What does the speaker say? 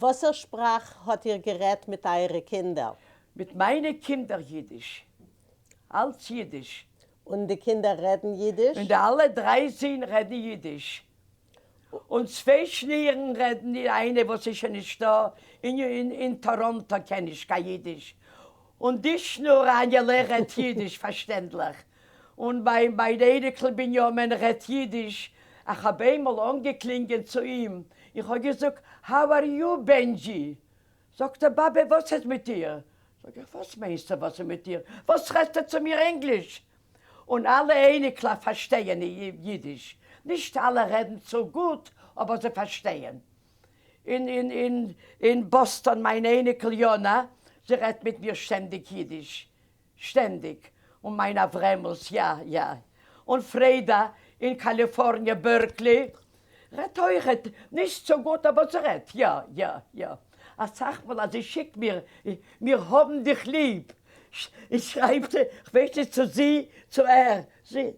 Was Sprach hat ihr gerät mit euren Kindern? Mit meinen Kindern Jiddisch. Alles Jiddisch. Und die Kinder reden Jiddisch? Und alle 13 reden Jiddisch. Und 2 Schnieren reden, die eine, was ist ja nicht da, in Toronto kenne ich kein Jiddisch. Und die Schnur Angela redet Jiddisch, verständlich. Und bei der Edekel Benjamin redet Jiddisch. Ich habe einmal angeklingelt zu ihm. Ich habe gesagt, how are you, Benji? Sagt er, Babe, was ist mit dir? Sag ich, was meinst du, was ist mit dir? Was redest du zu mir Englisch? Und alle Enekler verstehen Jiddisch. Nicht alle reden so gut, aber sie verstehen. In Boston, meine Enekel Jona, sie redet mit mir ständig Jiddisch. Ständig. Und meine Vremels, ja, ja. Und Freda in Kalifornien, Berkeley, redet euch nicht so gut, aber sie redet, ja, ja, ja. Sag mal, also schick mir, wir haben dich lieb. Ich schreibe, ich möchte zu sie, zu er. Sie.